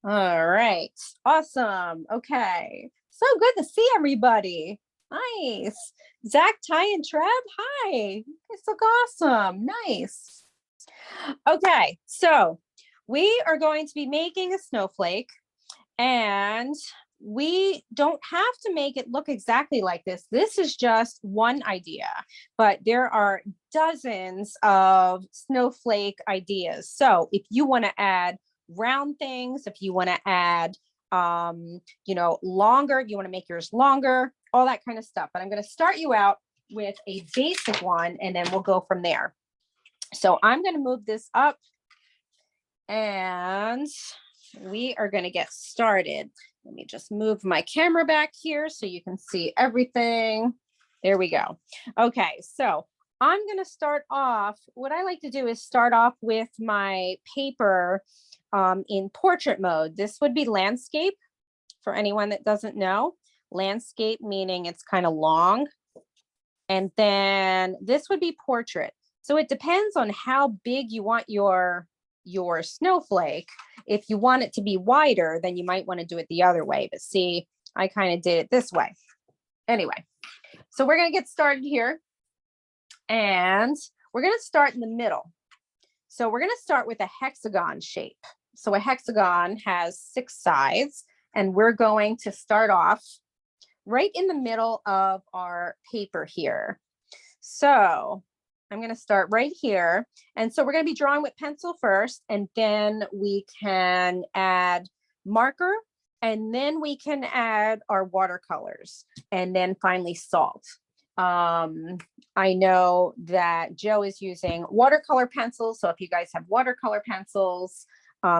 All right. Awesome. Okay. So good to see everybody. Nice. Zach, Ty, and Trev. Hi. You guys look awesome. Nice. Okay. So we are going to be making a snowflake, and we don't have to make it look exactly like this. This is just one idea, but there are dozens of snowflake ideas. So if you want to add round things, if you want to add, longer, you want to make yours longer, all that kind of stuff. But I'm going to start you out with a basic one, and then we'll go from there. So I'm going to move this up, and we are going to get started. Let me just move my camera back here so you can see everything. There we go. Okay, so I'm going to start off. What I like to do is start off with my paper in portrait mode. This would be landscape for anyone that doesn't know. Landscape meaning it's kind of long. And then this would be portrait. So it depends on how big you want your snowflake. If you want it to be wider, then you might want to do it the other way. But see, I kind of did it this way. Anyway, so we're going to get started here. And we're going to start in the middle. So we're going to start with a hexagon shape. So a hexagon has 6 sides, and we're going to start off right in the middle of our paper here. So I'm going to start right here. And so we're going to be drawing with pencil first, and then we can add marker, and then we can add our watercolors, and then finally salt. I know that Joe is using watercolor pencils. So if you guys have watercolor pencils,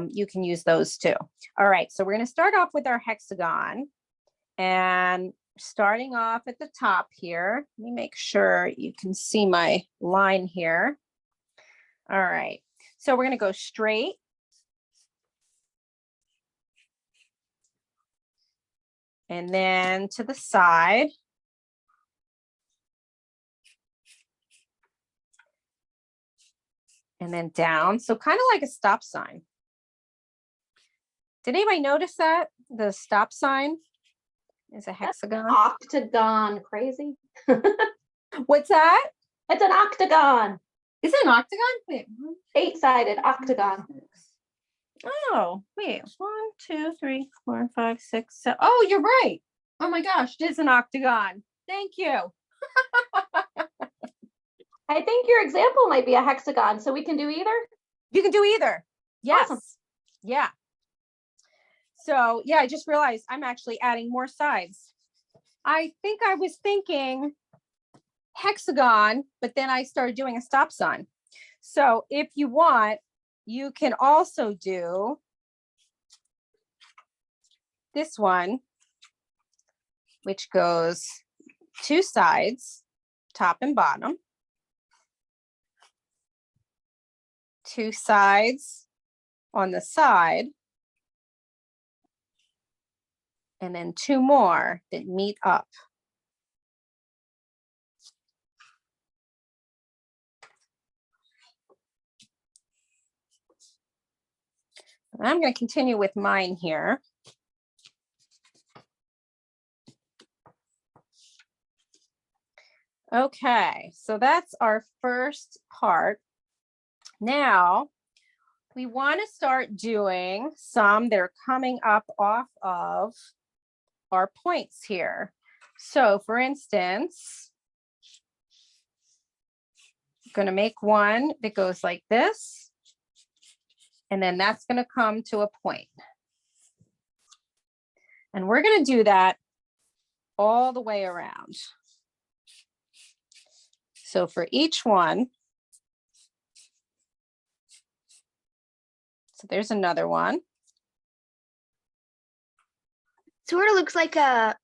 you can use those too. All right, so we're going to start off with our hexagon, and starting off at the top here. Let me make sure you can see my line here. All right, so we're going to go straight. And then to the side. And then down. So kind of like a stop sign. Did anybody notice that? The stop sign is a hexagon. Octagon, crazy. What's that? It's an octagon. Is it an octagon? Wait. 8-sided octagon. Oh, wait. 1, 2, 3, 4, 5, 6, 7. Oh, you're right. Oh my gosh, it is an octagon. Thank you. I think your example might be a hexagon, so we can do either. You can do either. Yes. Awesome. Yeah. So yeah, I just realized I'm actually adding more sides. I think I was thinking hexagon, but then I started doing a stop sign. So if you want, you can also do this one, which goes 2 sides, top and bottom. 2 sides on the side, and then 2 more that meet up. And I'm going to continue with mine here. Okay, so that's our first part. Now, we want to start doing some that are coming up off of our points here. So for instance, I'm going to make one that goes like this, and then that's going to come to a point. And we're going to do that all the way around. So for each one, so there's another one. Sort of looks like a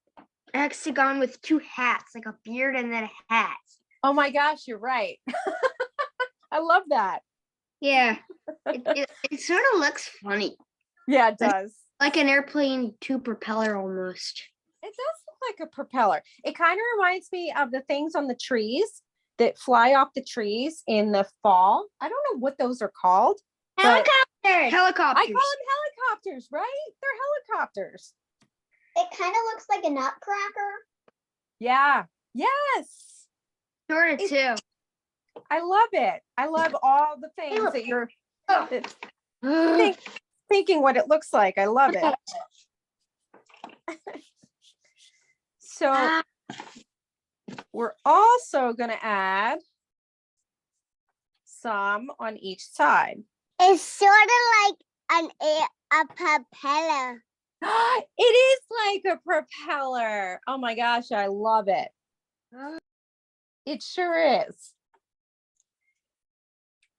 hexagon with 2 hats, like a beard and then a hat. Oh my gosh, you're right. I love that. Yeah, it sort of looks funny. Yeah, it does. Like an airplane 2 propeller almost. It does look like a propeller. It kind of reminds me of the things on the trees that fly off the trees in the fall. I don't know what those are called. Helicopters. I call them helicopters, right? They're helicopters. It kind of looks like a nutcracker. Yeah. Yes. Sort of too. I love it. I love all the things look. that you're Oh. thinking what it looks like. I love it. So Ah, we're also going to add some on each side. It's sort of like a propeller. It is like a propeller. Oh my gosh, I love it. It sure is.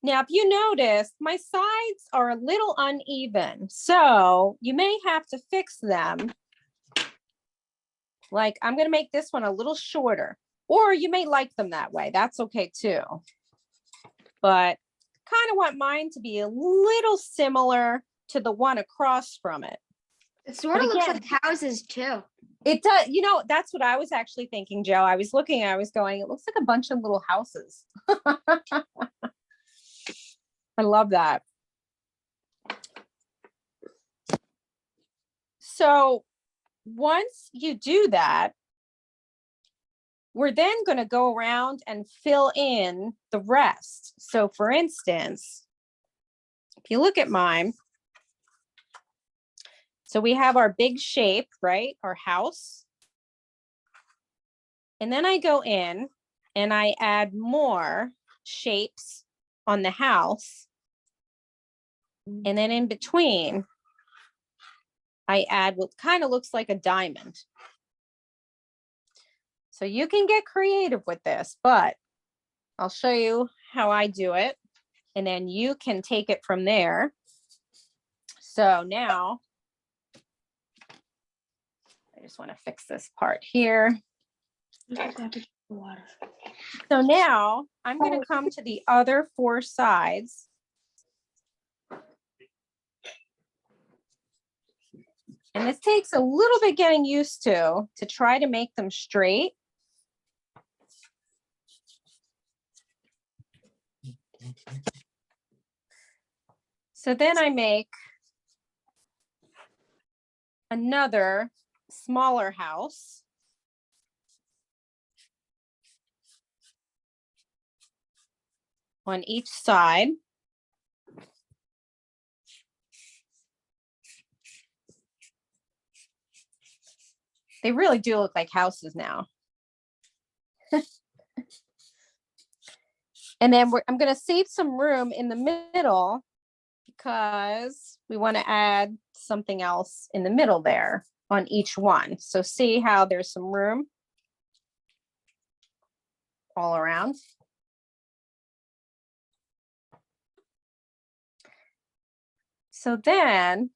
Now, if you notice, my sides are a little uneven, so you may have to fix them. Like, I'm going to make this one a little shorter, or you may like them that way. That's okay too. But kind of want mine to be a little similar to the one across from it. it sort of looks like houses too. It does. You know, that's what I was actually thinking, Joe. I was looking, I was going, it looks like a bunch of little houses. I love that. So once you do that, we're then going to go around and fill in the rest. So for instance, if you look at mine, so we have our big shape, right? Our house. And then I go in and I add more shapes on the house. And then in between, I add what kind of looks like a diamond. So you can get creative with this, but I'll show you how I do it. And then you can take it from there. So now, I just want to fix this part here. So now I'm going to come to the other four sides. And this takes a little bit getting used to try to make them straight. So then I make another smaller house. On each side. They really do look like houses now. And then I'm going to save some room in the middle because we want to add something else in the middle there on each one. So see how there's some room all around. So then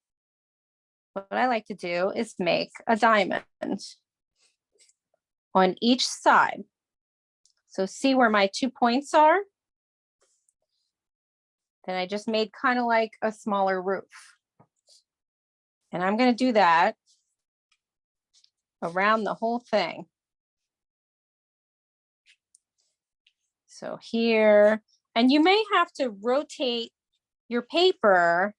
what I like to do is make a diamond on each side. So see where my 2 points are? Then I just made kind of like a smaller roof. And I'm going to do that around the whole thing. So here, and you may have to rotate your paper.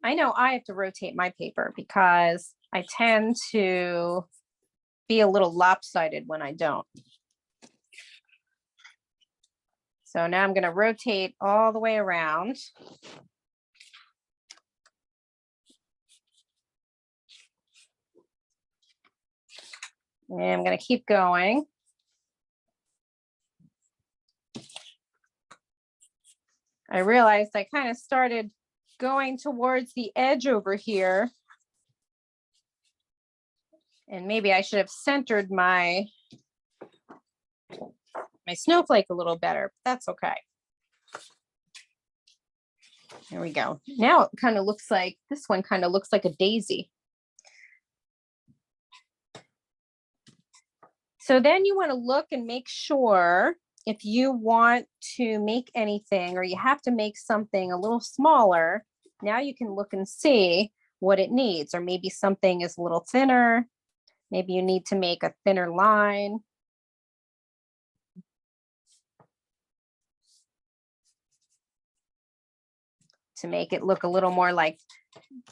I know I have to rotate my paper because I tend to be a little lopsided when I don't. So now I'm going to rotate all the way around. And I'm going to keep going. I realized I kind of started going towards the edge over here. And maybe I should have centered my snowflake a little better, but that's okay. There we go. Now it kind of looks like, this one kind of looks like a daisy. So then you want to look and make sure if you want to make anything or you have to make something a little smaller, now you can look and see what it needs, or maybe something is a little thinner. Maybe you need to make a thinner line. to make it look a little more like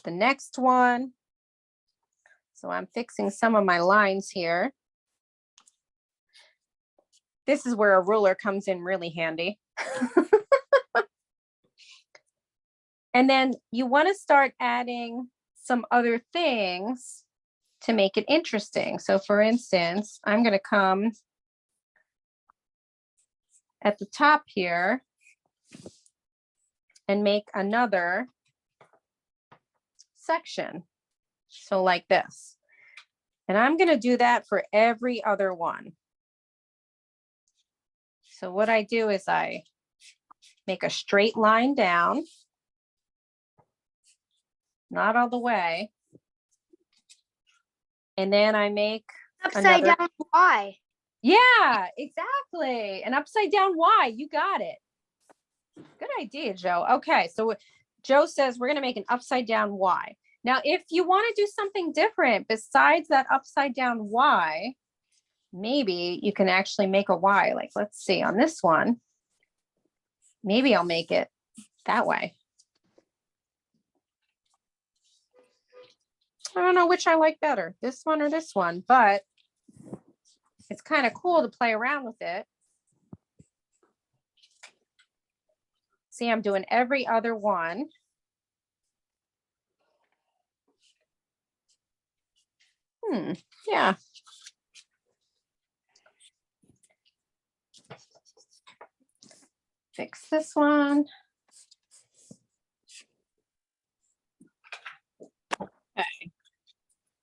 the next one. So I'm fixing some of my lines here. This is where a ruler comes in really handy. And then you want to start adding some other things to make it interesting. So for instance, I'm going to come at the top here and make another section. So like this. And I'm going to do that for every other one. So what I do is I make a straight line down, not all the way. And then I make Upside another- down Y. Yeah, exactly. An upside down Y. You got it. Good idea, Joe. Okay, so Joe says we're going to make an upside down Y. Now, if you want to do something different besides that upside down Y, maybe you can actually make a Y. Like, let's see, on this one, maybe I'll make it that way. I don't know which I like better, this one or this one, but it's kind of cool to play around with it. See, I'm doing every other one. Yeah. Fix this one.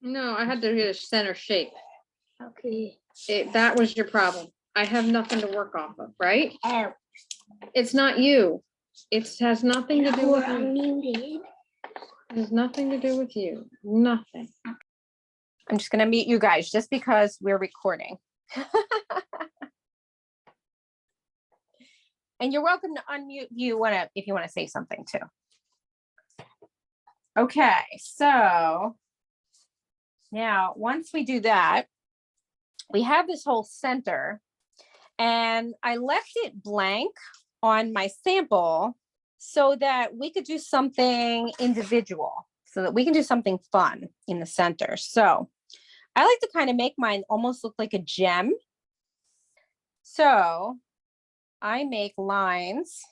No, I had to get a center shape. Okay. That was your problem. I have nothing to work off of, right? Oh. It's not you. It has nothing to do with you. Unmuted. It has nothing to do with you. Nothing. I'm just going to mute you guys just because we're recording. And you're welcome to unmute if you want to say something too. Okay, so now once we do that, we have this whole center, and I left it blank on my sample so that we could do something individual, so that we can do something fun in the center. So I like to kind of make mine almost look like a gem. So I make lines.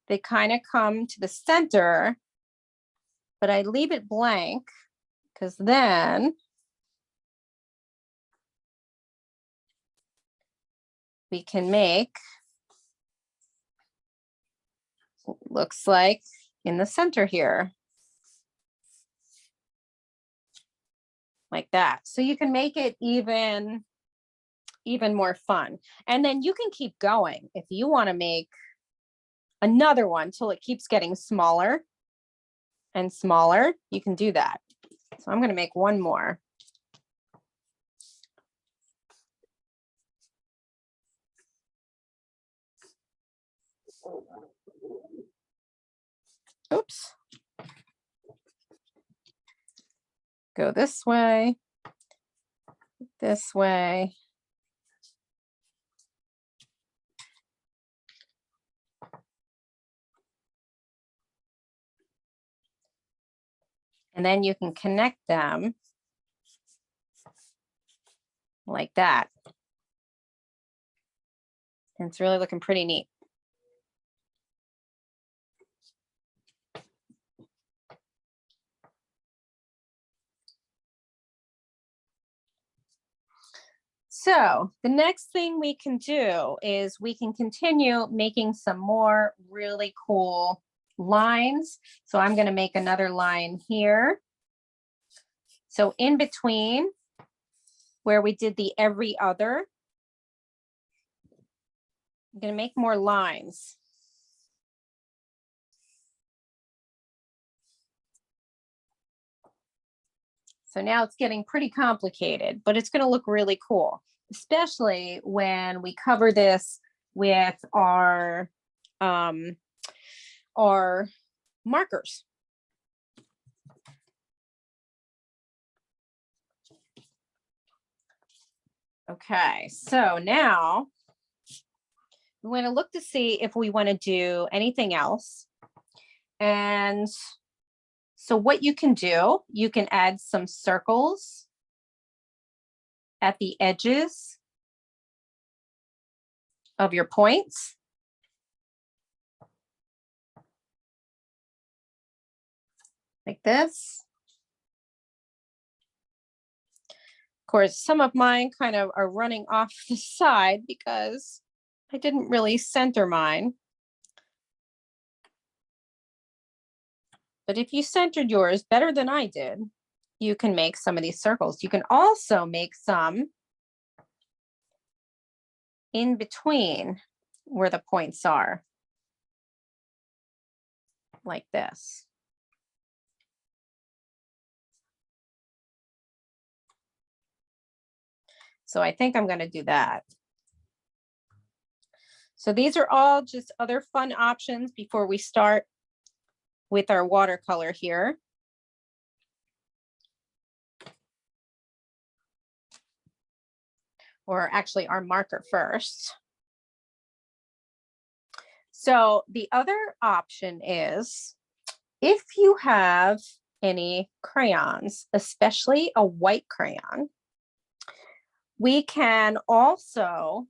They kind of come to the center, but I leave it blank because then we can make what looks like in the center here. Like that. So you can make it even more fun. And then you can keep going. If you want to make another one till it keeps getting smaller and smaller, you can do that. So I'm going to make one more. Oops. Go this way, this way. And then you can connect them like that. And it's really looking pretty neat. So the next thing we can do is we can continue making some more really cool lines. So I'm going to make another line here. So in between where we did the every other, I'm going to make more lines. So now it's getting pretty complicated, but it's going to look really cool, especially when we cover this with our markers. Okay, so now we want to look to see if we want to do anything else. And so what you can do, you can add some circles at the edges of your points. Like this. Of course, some of mine kind of are running off the side because I didn't really center mine. But if you centered yours better than I did, you can make some of these circles. You can also make some in between where the points are, like this. So I think I'm going to do that. So these are all just other fun options before we start with our watercolor here. Or actually our marker first. So the other option is if you have any crayons, especially a white crayon, we can also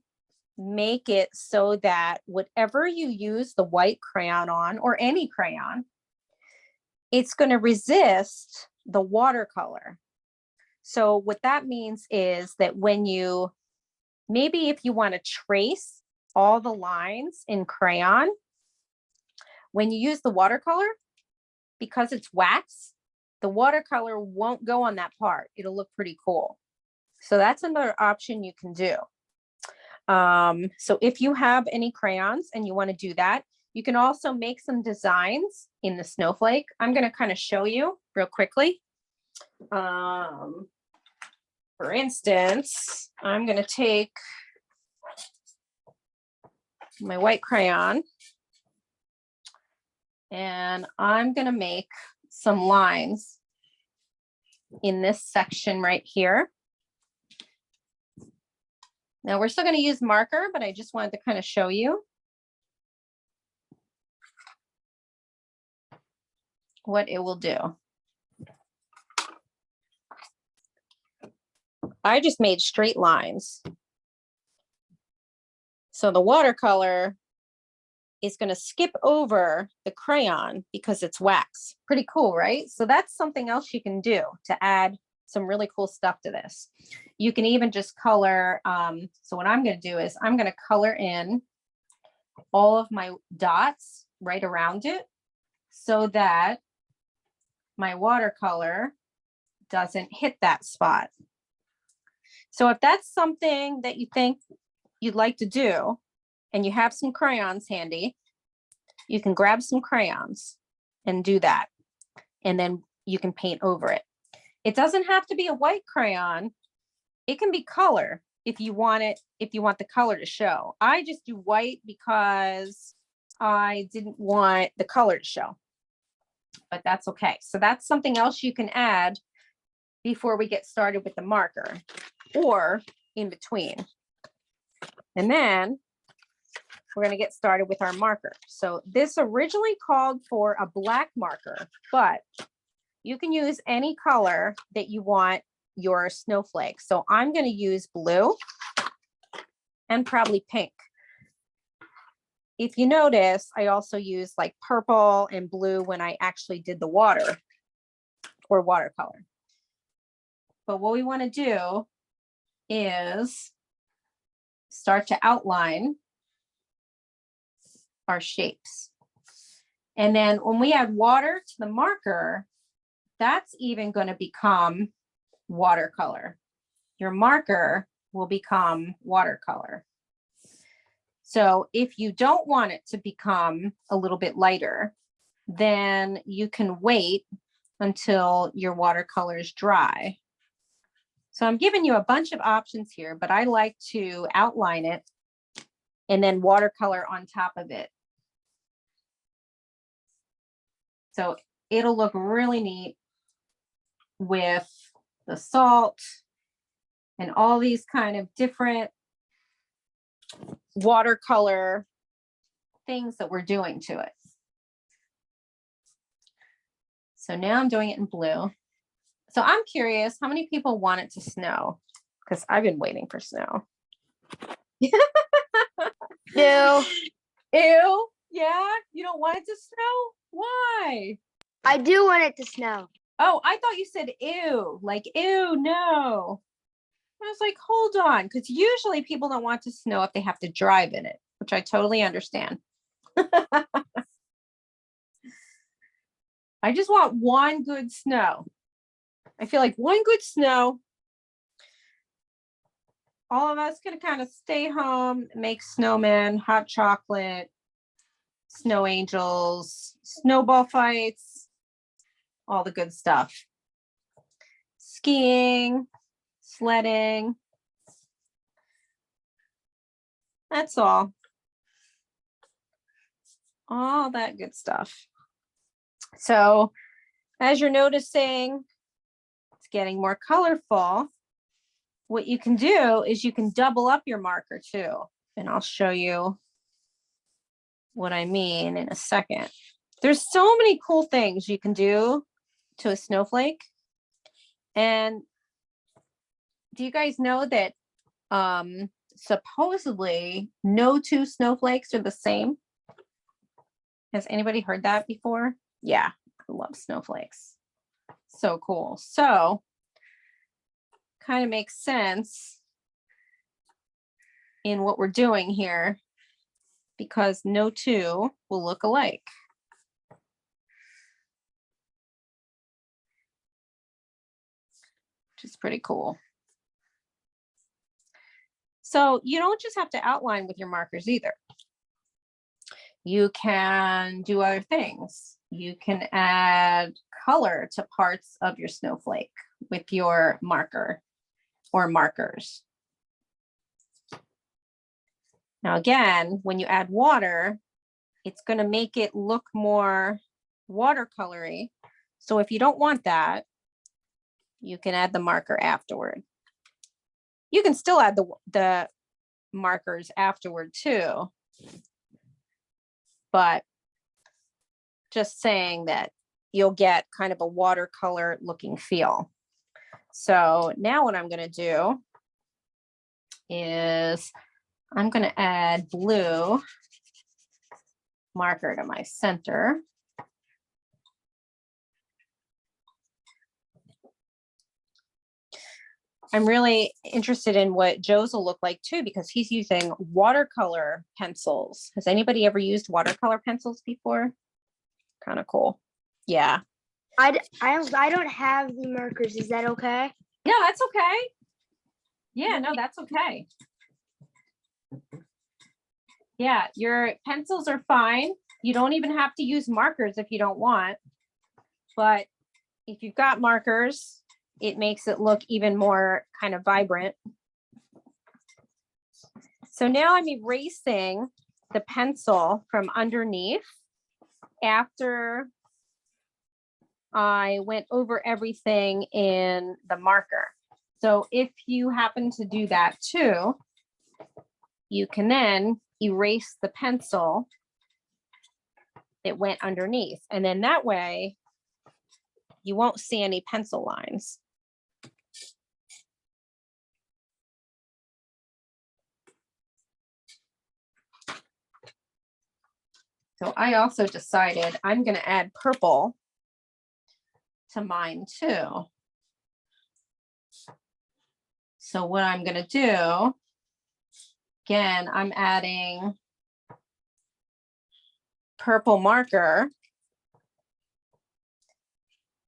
make it so that whatever you use the white crayon on, or any crayon, it's going to resist the watercolor. So what that means is that when you, maybe if you want to trace all the lines in crayon, when you use the watercolor, because it's wax, the watercolor won't go on that part. It'll look pretty cool. So that's another option you can do. So if you have any crayons and you want to do that, you can also make some designs in the Snowflake. I'm going to kind of show you real quickly. For instance, I'm going to take my white crayon and I'm going to make some lines in this section right here. Now we're still going to use marker, but I just wanted to kind of show you what it will do. I just made straight lines. So the watercolor is going to skip over the crayon because it's wax. Pretty cool, right? So that's something else you can do to add some really cool stuff to this. You can even just color. So what I'm going to do is I'm going to color in all of my dots right around it so that my watercolor doesn't hit that spot. So if that's something that you think you'd like to do and you have some crayons handy, you can grab some crayons and do that. And then you can paint over it. It doesn't have to be a white crayon. It can be color if you want it, if you want the color to show. I just do white because I didn't want the color to show, but that's okay. So that's something else you can add before we get started with the marker or in between. And then we're going to get started with our marker. So this originally called for a black marker, but you can use any color that you want your snowflake. So I'm going to use blue and probably pink. If you notice, I also use like purple and blue when I actually did the water or watercolor. But what we want to do is start to outline our shapes. And then when we add water to the marker, that's even going to become watercolor. Your marker will become watercolor. So if you don't want it to become a little bit lighter, then you can wait until your watercolor is dry. So I'm giving you a bunch of options here, but I like to outline it and then watercolor on top of it. So it'll look really neat with the salt and all these kind of different watercolor things that we're doing to it. So now I'm doing it in blue. So I'm curious, how many people want it to snow? Because I've been waiting for snow. Ew. Ew. Yeah, you don't want it to snow? Why? I do want it to snow. Oh, I thought you said ew, like ew, no. I was like, hold on, because usually people don't want to snow if they have to drive in it, which I totally understand. I just want one good snow. I feel like one good snow, all of us can kind of stay home, make snowmen, hot chocolate, snow angels, snowball fights, all the good stuff. Skiing, sledding. That's all. All that good stuff. So as you're noticing, it's getting more colorful. What you can do is you can double up your marker too. And I'll show you what I mean in a second. There's so many cool things you can do to a snowflake. And do you guys know that supposedly no two snowflakes are the same? Has anybody heard that before? Yeah, I love snowflakes. So cool. So kind of makes sense in what we're doing here because no two will look alike. Which is pretty cool. So you don't just have to outline with your markers either. You can do other things. You can add color to parts of your snowflake with your marker or markers. Now, again, when you add water, it's going to make it look more watercolory. So if you don't want that, you can add the marker afterward. You can still add the markers afterward too. But just saying that you'll get kind of a watercolor looking feel. So now what I'm going to do is I'm going to add blue marker to my center. I'm really interested in what Joe's will look like too, because he's using watercolor pencils. Has anybody ever used watercolor pencils before? Kind of cool. Yeah. I don't have the markers. Is that okay? Yeah, that's okay. Yeah, no, that's okay. Yeah, your pencils are fine. You don't even have to use markers if you don't want. But if you've got markers, it makes it look even more kind of vibrant. So now I'm erasing the pencil from underneath after I went over everything in the marker. So if you happen to do that too, you can then erase the pencil that went underneath. And then that way you won't see any pencil lines. So I also decided I'm going to add purple to mine too. So what I'm going to do, again, I'm adding purple marker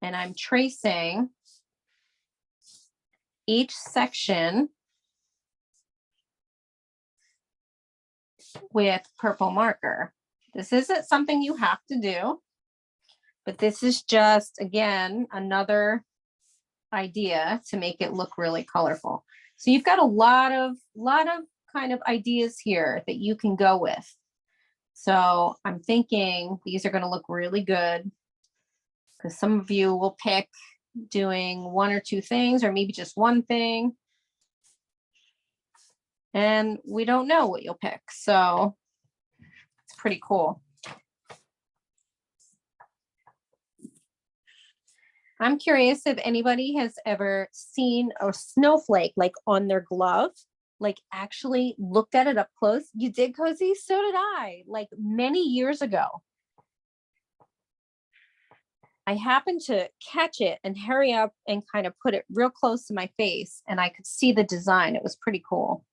and I'm tracing each section with purple marker. This isn't something you have to do, but this is just, again, another idea to make it look really colorful. So you've got a lot of kind of ideas here that you can go with. So I'm thinking these are going to look really good because some of you will pick doing one or two things or maybe just one thing. And we don't know what you'll pick. So it's pretty cool. I'm curious if anybody has ever seen a snowflake like on their glove, like actually looked at it up close. You did, Cozy? So did I, like many years ago. I happened to catch it and hurry up and kind of put it real close to my face, and I could see the design. It was pretty cool.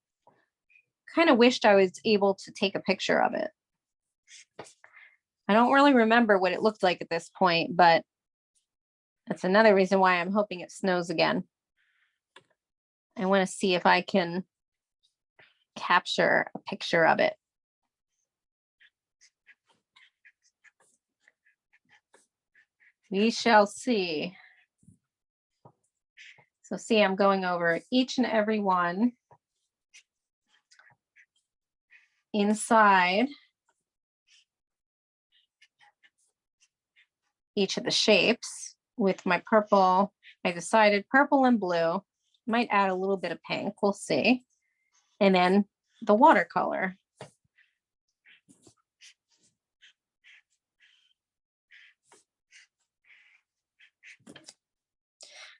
Kind of wished I was able to take a picture of it. I don't really remember what it looked like at this point, but that's another reason why I'm hoping it snows again. I want to see if I can capture a picture of it. We shall see. So see, I'm going over each and every one inside each of the shapes with my purple. I decided purple and blue. Might add a little bit of pink, we'll see. And then the watercolor.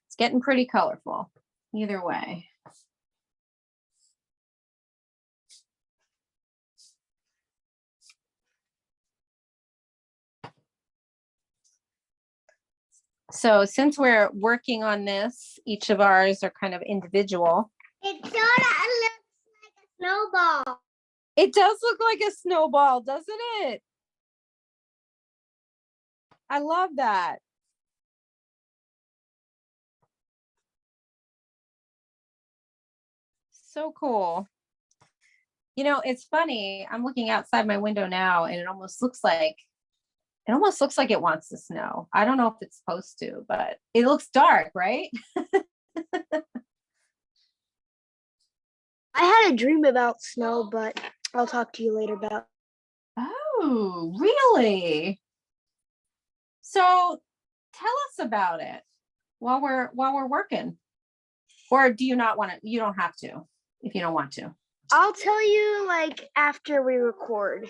It's getting pretty colorful either way. So since we're working on this, each of ours are kind of individual. It sort of looks like a snowball. It does look like a snowball, doesn't it? I love that. So cool. You know, it's funny. I'm looking outside my window now, and it almost looks like it wants to snow. I don't know if it's supposed to, but it looks dark, right? I had a dream about snow, but I'll talk to you later about. Oh, really? So tell us about it while we're working. Or do you not want to? You don't have to if you don't want to. I'll tell you like after we record.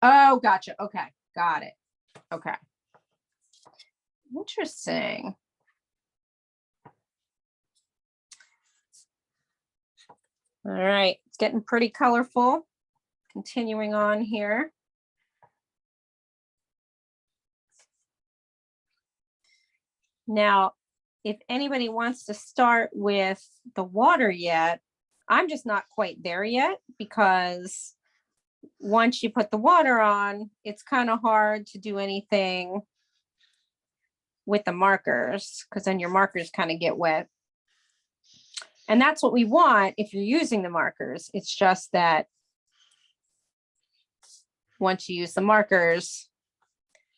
Oh, gotcha. Okay, got it. Okay. Interesting. All right, it's getting pretty colorful. Continuing on here. Now, if anybody wants to start with the water yet, I'm just not quite there yet, because once you put the water on, it's kind of hard to do anything with the markers, because then your markers kind of get wet. And that's what we want if you're using the markers. It's just that once you use the markers,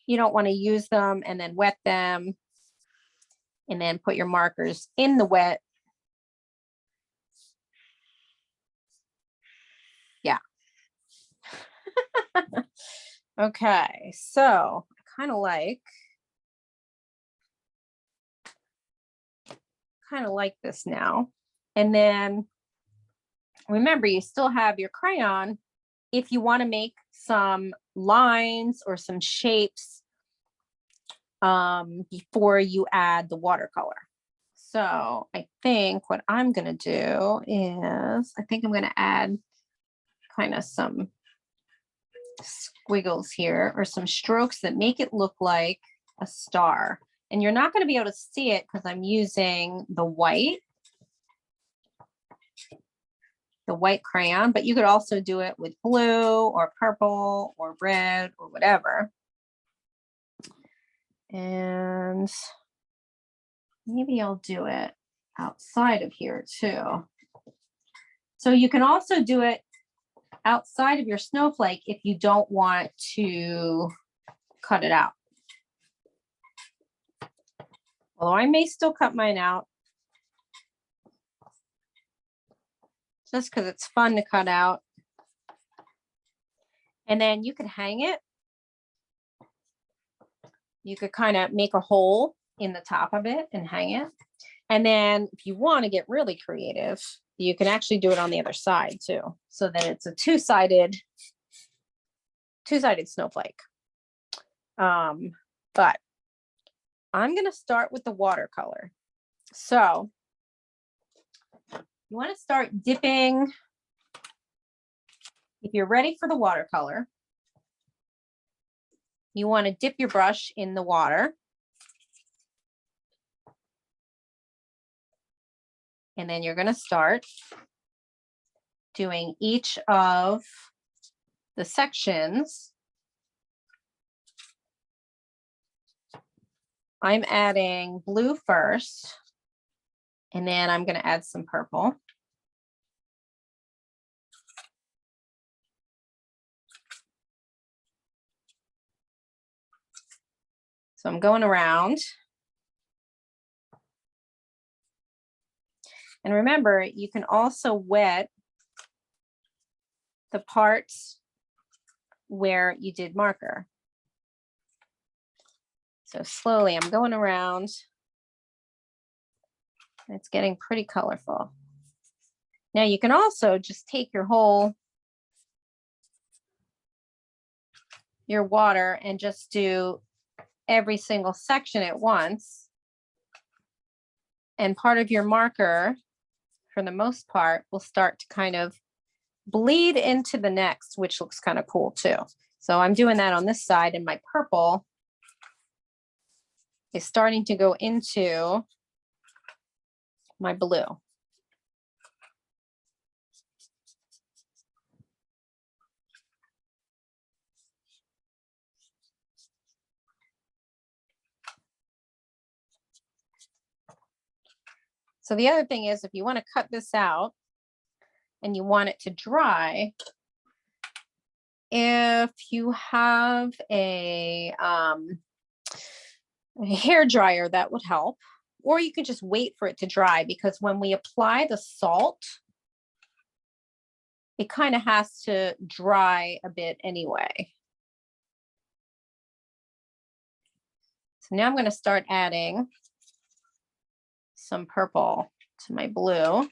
you don't want to use them and then wet them and then put your markers in the wet. Yeah. Okay, so I kind of like this now. And then remember, you still have your crayon if you want to make some lines or some shapes before you add the watercolor. So I think what I'm going to do is I think I'm going to add kind of some squiggles here, or some strokes that make it look like a star. And you're not going to be able to see it because I'm using the white crayon, but you could also do it with blue or purple or red or whatever. And maybe I'll do it outside of here too. So you can also do it outside of your snowflake if you don't want to cut it out. Although I may still cut mine out, just because it's fun to cut out. And then you could hang it. You could kind of make a hole in the top of it and hang it. And then if you want to get really creative, you can actually do it on the other side too, so that it's a two-sided two-sided snowflake. But I'm going to start with the watercolor. So you want to start dipping. If you're ready for the watercolor, you want to dip your brush in the water. And then you're going to start doing each of the sections. I'm adding blue first, and then I'm going to add some purple. So I'm going around. And remember, you can also wet the parts where you did marker. So slowly I'm going around. It's getting pretty colorful. Now you can also just take your water and just do every single section at once. And part of your marker, for the most part, will start to kind of bleed into the next, which looks kind of cool too. So I'm doing that on this side, and my purple is starting to go into my blue. So the other thing is, if you want to cut this out and you want it to dry, if you have a hair dryer, that would help. Or you can just wait for it to dry, because when we apply the salt, it kind of has to dry a bit anyway. So now I'm going to start adding some purple to my blue.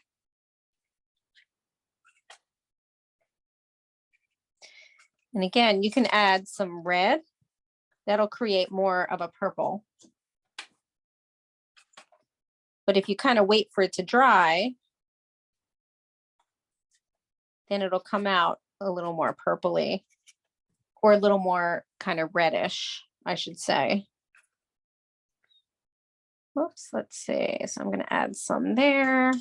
And again, you can add some red. That'll create more of a purple. But if you kind of wait for it to dry, then it'll come out a little more purpley, or a little more kind of reddish, I should say. Whoops, let's see. So I'm going to add some there.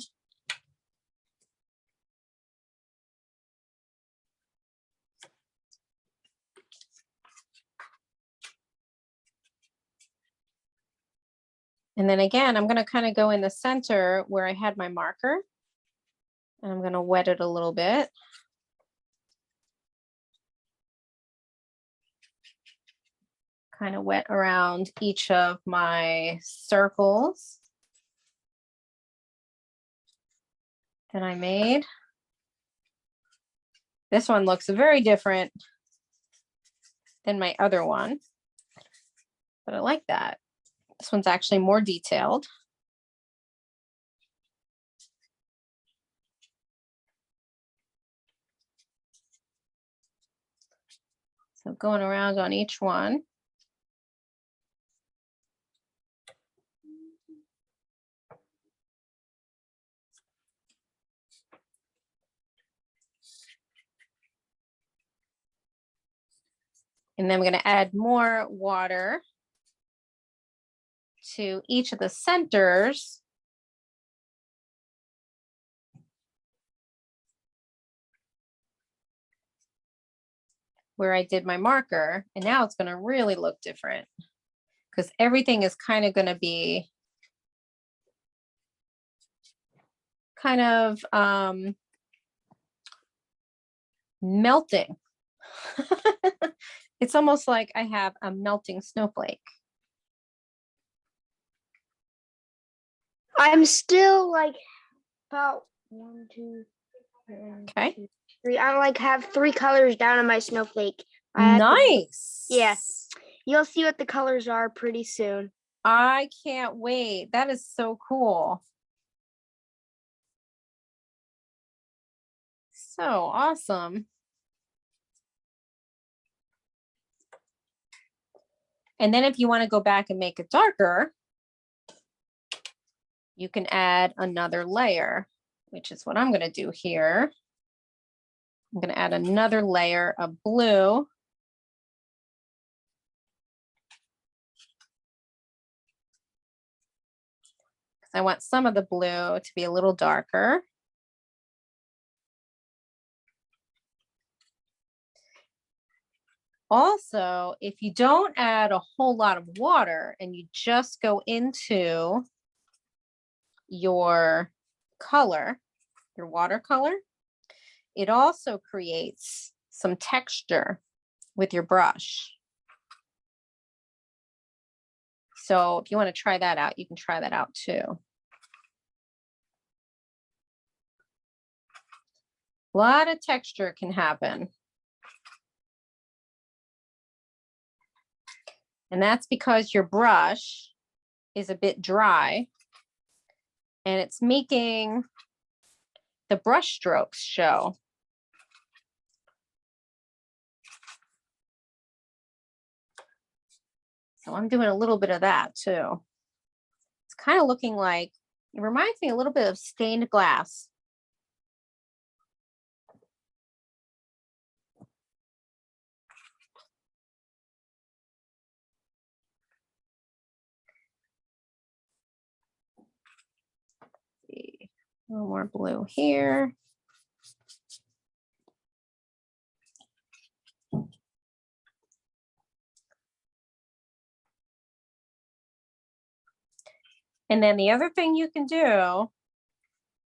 And then again, I'm going to kind of go in the center where I had my marker, and I'm going to wet it a little bit. Kind of wet around each of my circles that I made. This one looks very different than my other one, but I like that. This one's actually more detailed. So going around on each one. And then I'm going to add more water to each of the centers. Where I did my marker, and now it's going to really look different, because everything is kind of going to be kind of melting. It's almost like I have a melting snowflake. I'm still like about 1, 2, Okay. 3. I like have 3 colors down on my snowflake. I have to- Nice. Yes. You'll see what the colors are pretty soon. I can't wait. That is so cool. So awesome. And then if you want to go back and make it darker, you can add another layer, which is what I'm going to do here. I'm going to add another layer of blue. I want some of the blue to be a little darker. Also, if you don't add a whole lot of water and you just go into your color, your watercolor, it also creates some texture with your brush. So if you want to try that out, you can try that out too. A lot of texture can happen. And that's because your brush is a bit dry and it's making the brush strokes show. So I'm doing a little bit of that too. It's kind of looking like, it reminds me a little bit of stained glass. See, a little more blue here. And then the other thing you can do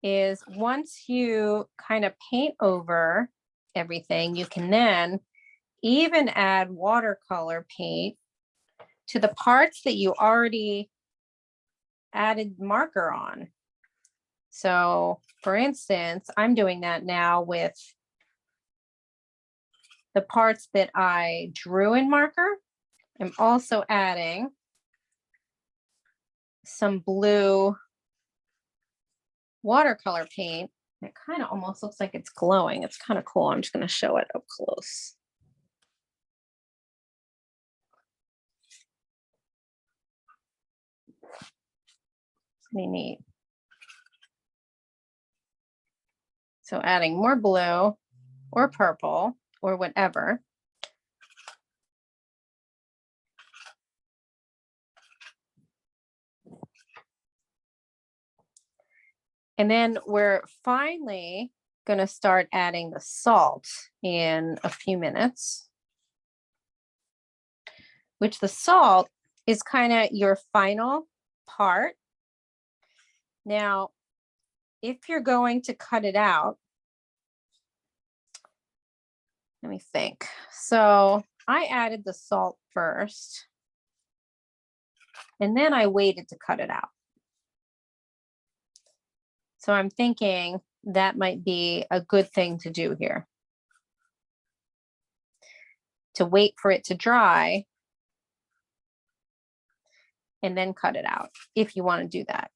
is once you kind of paint over everything, you can then even add watercolor paint to the parts that you already added marker on. So for instance, I'm doing that now with the parts that I drew in marker. I'm also adding some blue watercolor paint. It kind of almost looks like it's glowing. It's kind of cool. I'm just going to show it up close. It's pretty neat. So adding more blue or purple or whatever. And then we're finally going to start adding the salt in a few minutes, which the salt is kind of your final part. Now, if you're going to cut it out, let me think. So I added the salt first, and then I waited to cut it out. So I'm thinking that might be a good thing to do here. To wait for it to dry and then cut it out if you want to do that.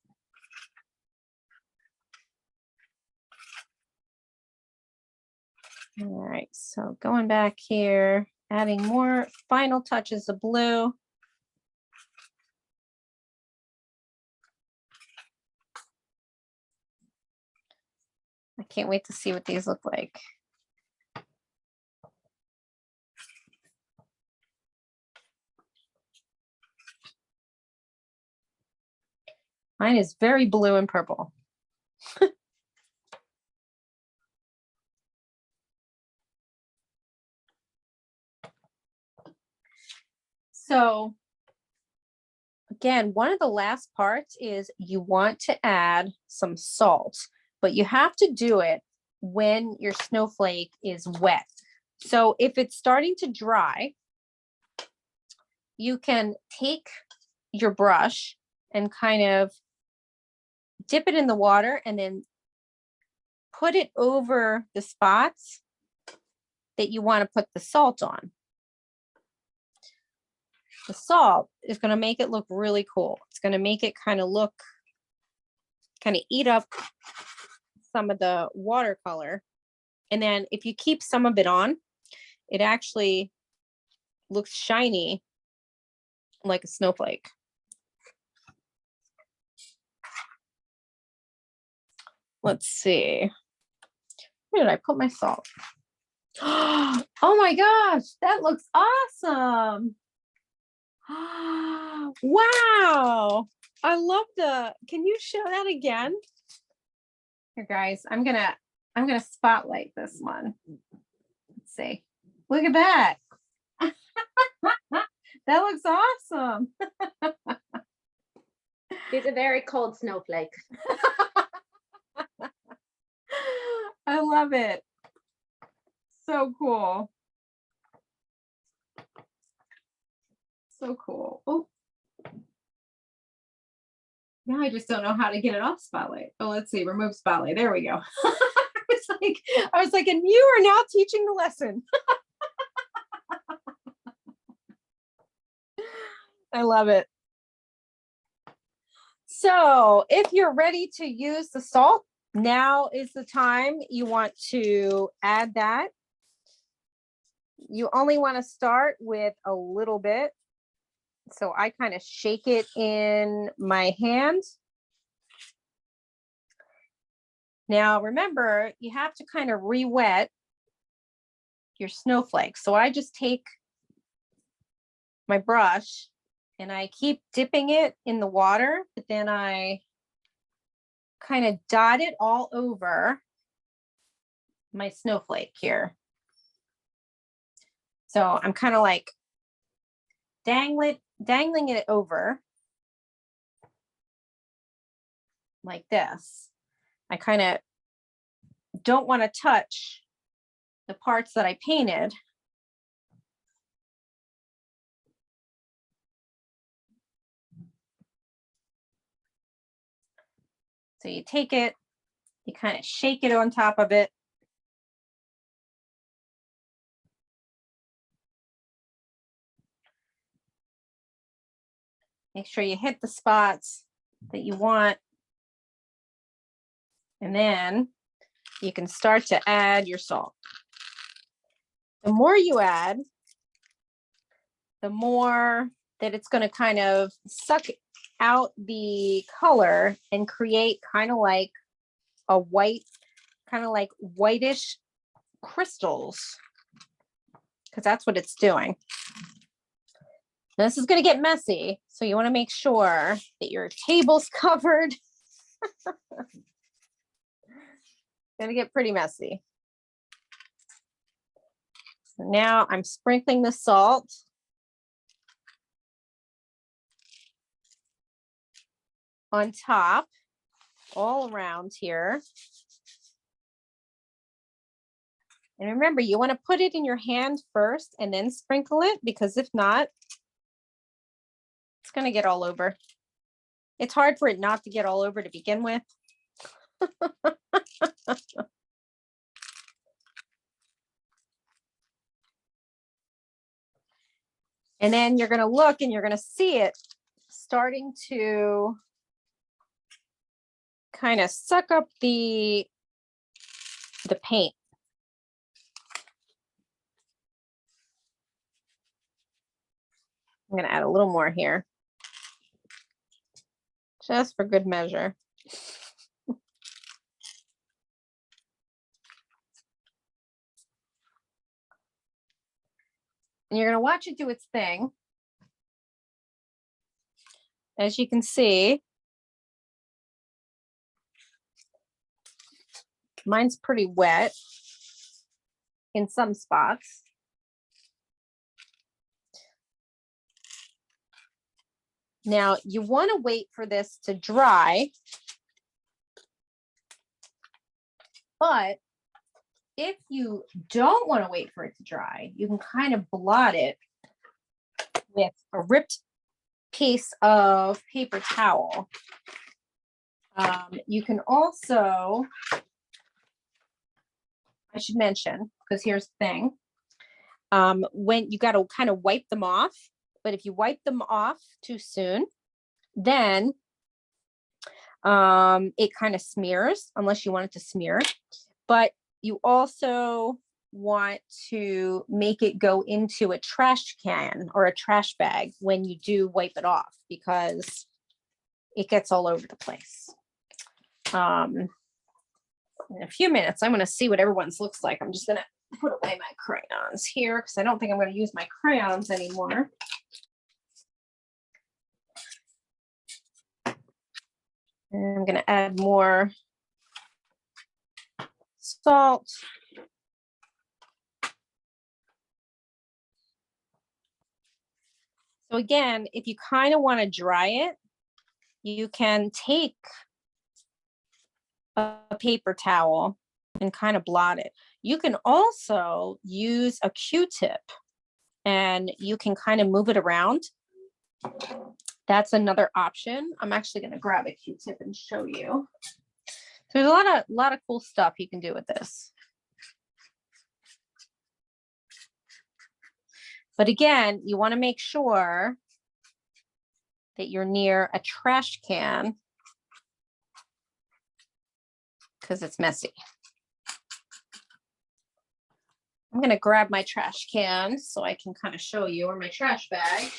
All right, so going back here, adding more final touches of blue. I can't wait to see what these look like. Mine is very blue and purple. So again, one of the last parts is you want to add some salt, but you have to do it when your snowflake is wet. So if it's starting to dry, you can take your brush and kind of dip it in the water and then put it over the spots that you want to put the salt on. The salt is going to make it look really cool. It's going to make it kind of look, kind of eat up some of the watercolor. And then if you keep some of it on, it actually looks shiny like a snowflake. Let's see. Where did I put my salt? Oh my gosh, that looks awesome. Wow. I love can you show that again? Here, guys, I'm gonna spotlight this one. Let's see. Look at that. That looks awesome. He's a very cold snowflake. I love it. So cool. So cool. Oh. Now I just don't know how to get it off spotlight. Oh, let's see. Remove spotlight. There we go. I was like, and you are now teaching the lesson. I love it. So if you're ready to use the salt, now is the time you want to add that. You only want to start with a little bit. So I kind of shake it in my hand. Now remember, you have to kind of re-wet your snowflakes. So I just take my brush and I keep dipping it in the water, but then I kind of dot it all over my snowflake here. So I'm kind of like dangling it over like this. I kind of don't want to touch the parts that I painted. So you take it, you kind of shake it on top of it. Make sure you hit the spots that you want. And then you can start to add your salt. The more you add, the more that it's going to kind of suck out the color and create kind of like a white, kind of like whitish crystals, because that's what it's doing. Now, this is going to get messy, so you want to make sure that your table's covered. It's going to get pretty messy. So now I'm sprinkling the salt on top, all around here. And remember, you want to put it in your hand first and then sprinkle it, because if not, it's going to get all over. It's hard for it not to get all over to begin with. And then you're going to look and you're going to see it starting to kind of suck up the paint. I'm going to add a little more here, just for good measure. And you're going to watch it do its thing. As you can see, mine's pretty wet in some spots. Now, you want to wait for this to dry, but if you don't want to wait for it to dry, you can kind of blot it with a ripped piece of paper towel. You can also, I should mention, because here's the thing, when you got to kind of wipe them off, but if you wipe them off too soon, then it kind of smears, unless you want it to smear. But you also want to make it go into a trash can or a trash bag when you do wipe it off, because it gets all over the place. In a few minutes, I'm going to see what everyone's looks like. I'm just going to put away my crayons here because I don't think I'm going to use my crayons anymore. And I'm going to add more salt. So again, if you kind of want to dry it, you can take a paper towel and kind of blot it. You can also use a Q-tip and you can kind of move it around. That's another option. I'm actually going to grab a Q-tip and show you. So there's a lot of cool stuff you can do with this. But again, you want to make sure that you're near a trash can because it's messy. I'm going to grab my trash can so I can kind of show you, or my trash bag.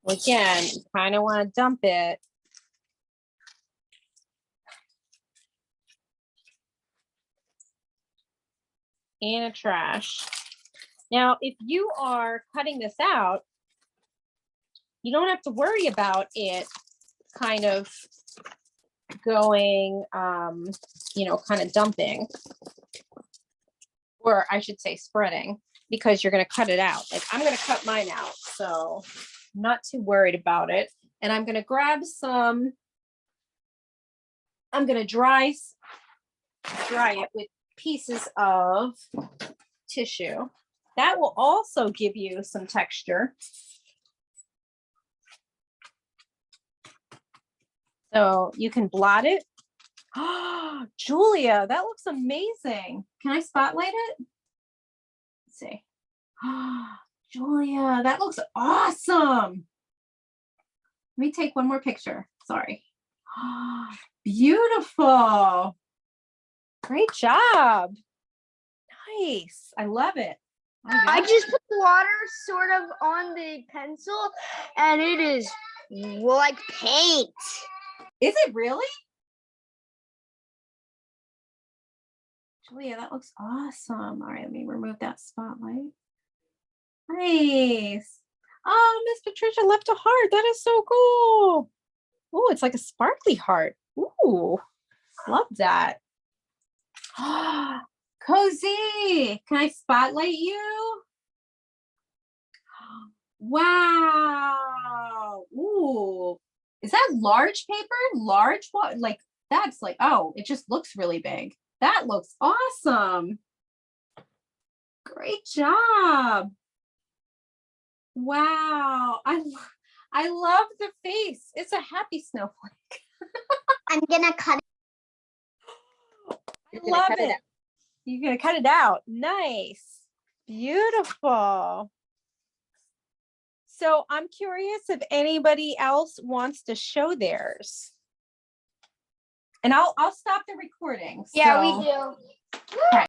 Again, you kind of want to dump it in a trash. Now, if you are cutting this out, you don't have to worry about it kind of going, you know, kind of dumping, or I should say spreading, because you're going to cut it out. Like I'm going to cut mine out, so I'm not too worried about it. And I'm going to grab some, I'm going to dry it with pieces of tissue. That will also give you some texture. So you can blot it. Oh, Julia, that looks amazing. Can I spotlight it? Let's see. Oh, Julia, that looks awesome. Let me take one more picture. Sorry. Oh, beautiful. Great job. Nice. I love it. Oh, I yeah. just put water sort of on the pencil and it is like paint. Is it really? Julia, that looks awesome. All right, let me remove that spotlight. Nice. Oh, Miss Patricia left a heart. That is so cool. Oh, it's like a sparkly heart. Ooh, love that. Cozy, can I spotlight you? Wow. Ooh, is that large paper? Large what? Like that's like, oh, it just looks really big. That looks awesome. Great job. Wow. I love the face. It's a happy snowflake. I'm gonna cut I love it. You're gonna cut it out. Nice. Beautiful. So I'm curious if anybody else wants to show theirs. And I'll stop the recording. Yeah, So- we do. Okay.